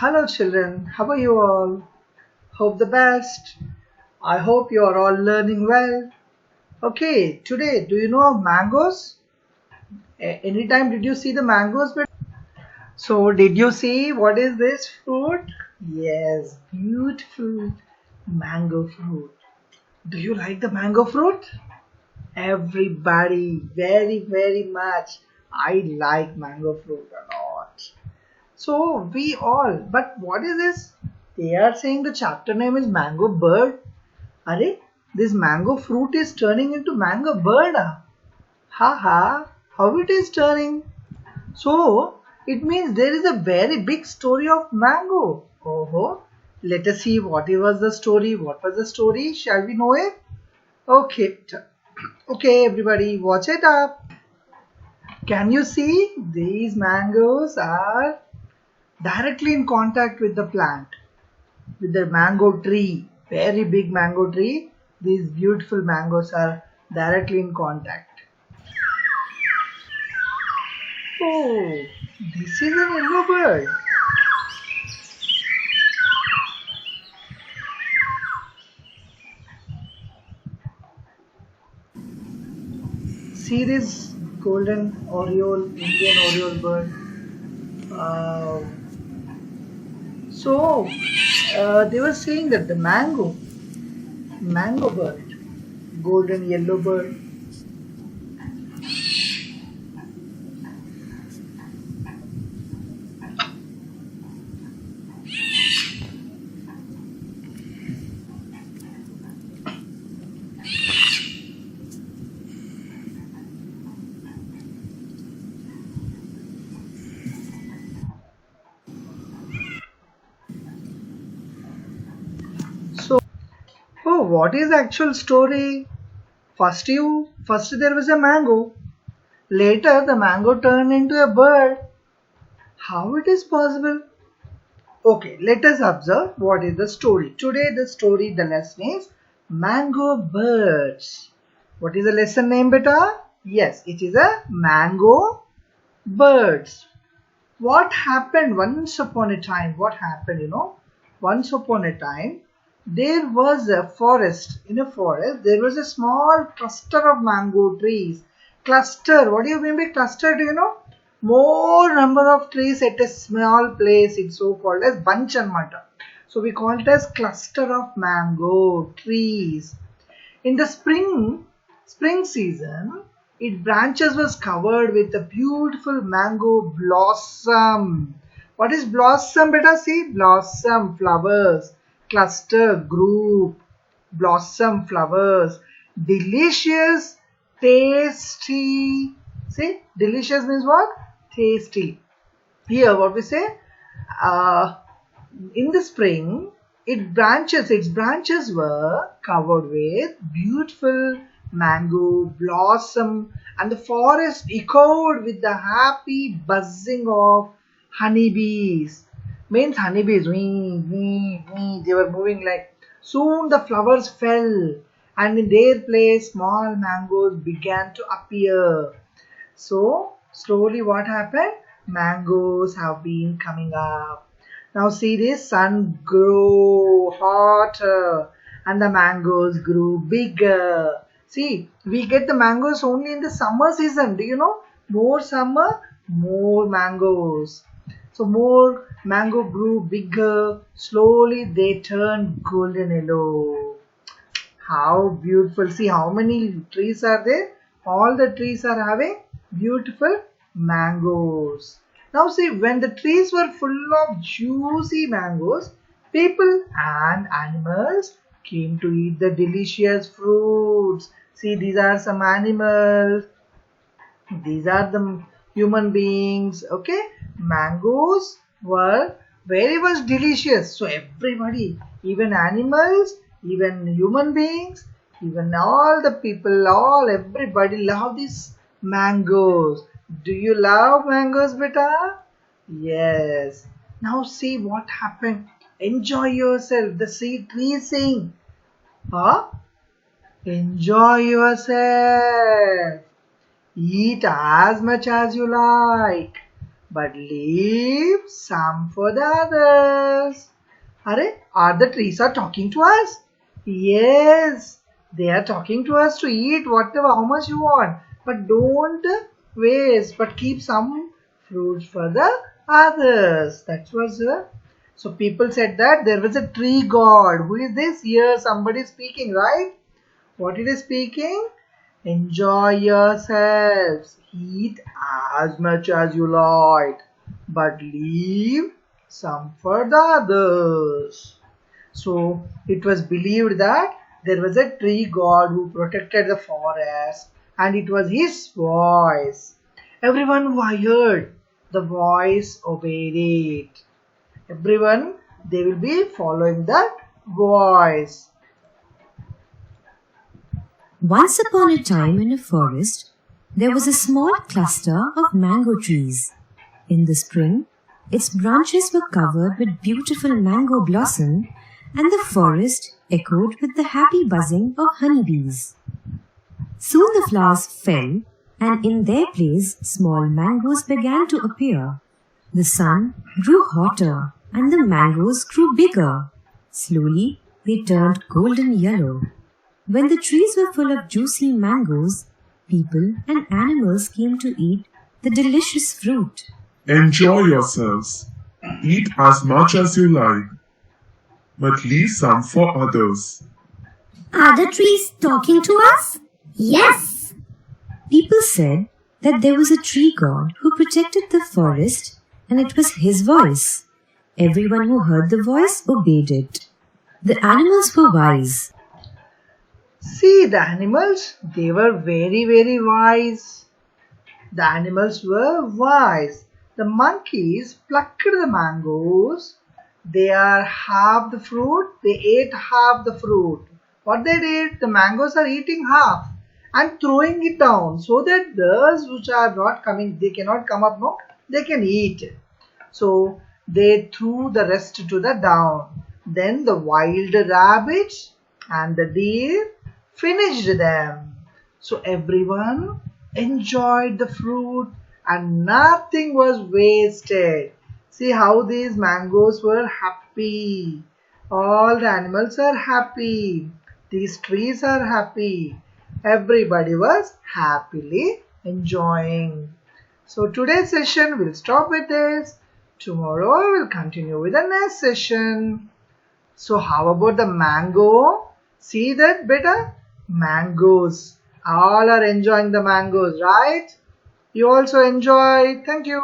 Hello children, how are you all? Hope the best. I hope you are all learning well. Okay, today do you know of mangoes? Anytime did you see the mangoes? So did you see what is this fruit? Yes, beautiful mango fruit. Do you like the mango fruit? Everybody, very much. I like mango fruit a lot. So we all, but what is this? They are saying the chapter name is Mango Bird. Are this mango fruit is turning into mango bird? Haha, how it is turning? So it means there is a very big story of mango. Oh, let us see what was the story. What was the story? Shall we know it? Okay, okay, everybody, watch it up. Can you see these mangoes are directly in contact with the plant, with the mango tree, very big mango tree. These beautiful mangoes are directly in contact. Oh, this is an yellow bird. See this golden oriole, Indian oriole bird. Uh, so they were saying that the mango bird, golden yellow bird. So, oh, what is the actual story? First there was a mango. Later, the mango turned into a bird. How it is possible? Okay, let us observe what is the story. Today, the lesson is mango birds. What is the lesson name, beta? Yes, it is a mango birds. What happened once upon a time? What happened, Once upon a time, there was a forest. In a forest, there was a small cluster of mango trees. Cluster, what do you mean by cluster? Do you know? More number of trees at a small place. It's so called as bunch and mata. So we call it as cluster of mango trees. In the spring season, its branches was covered with a beautiful mango blossom. What is blossom, beta? See, blossom, flowers, cluster, group, blossom, flowers, delicious, tasty. See, delicious means what? Tasty. Here, what we say? Uh, in the spring, its branches were covered with beautiful mango blossom, and the forest echoed with the happy buzzing of honeybees. Means honeybees, they were moving like. Soon the flowers fell, and in their place, small mangoes began to appear. So, slowly what happened? Mangoes have been coming up. Now see this, sun grew hotter and the mangoes grew bigger. See, we get the mangoes only in the summer season. Do you know? More summer, more mangoes. So more mango grew bigger. Slowly they turned golden yellow. How beautiful. See how many trees are there? All the trees are having beautiful mangoes. Now see, when the trees were full of juicy mangoes, people and animals came to eat the delicious fruits. See, these are some animals. These are the human beings. Okay, mangoes were very much delicious. So everybody, even animals, even human beings, even all the people, all everybody love these mangoes. Do you love mangoes, beta? Yes. Now see what happened. Enjoy yourself. The tree sing. Huh? Enjoy yourself. Eat as much as you like. but leave some for the others. Are the trees are talking to us? Yes, they are talking to us to eat whatever, how much you want. But don't waste, but keep some fruits for the others. That was so people said that there was a tree god. Who is this? Here somebody speaking, right? What it is speaking? Enjoy yourselves. Eat as much as you like, but leave some for the others. So it was believed that there was a tree god who protected the forest, and it was his voice. Everyone who heard the voice obeyed it. Everyone, they will be following that voice. Once upon a time in a forest, there was a small cluster of mango trees. In the spring, its branches were covered with beautiful mango blossom, and the forest echoed with the happy buzzing of honeybees. Soon the flowers fell, and in their place small mangoes began to appear. The sun grew hotter, and the mangoes grew bigger. Slowly, they turned golden yellow. When the trees were full of juicy mangoes, people and animals came to eat the delicious fruit. Enjoy yourselves. Eat as much as you like, but leave some for others. Are the trees talking to us? Yes. People said that there was a tree god who protected the forest, and it was his voice. Everyone who heard the voice obeyed it. The animals were wise. See, the animals, they were very, very wise. The animals were wise. The monkeys plucked the mangoes. They are half the fruit. They ate half the fruit. What they did, the mangoes are eating half and throwing it down so that those which are not coming, they cannot come up, no, they can eat. So they threw the rest to the down. Then the wild rabbits and the deer finished them. So everyone enjoyed the fruit and nothing was wasted. See how these mangoes were happy. All the animals are happy. These trees are happy. Everybody was happily enjoying. So today's session will stop with this. Tomorrow we'll continue with the next session. So how about the mango? See that better? Mangoes. All are enjoying the mangoes, right? You also enjoy. Thank you.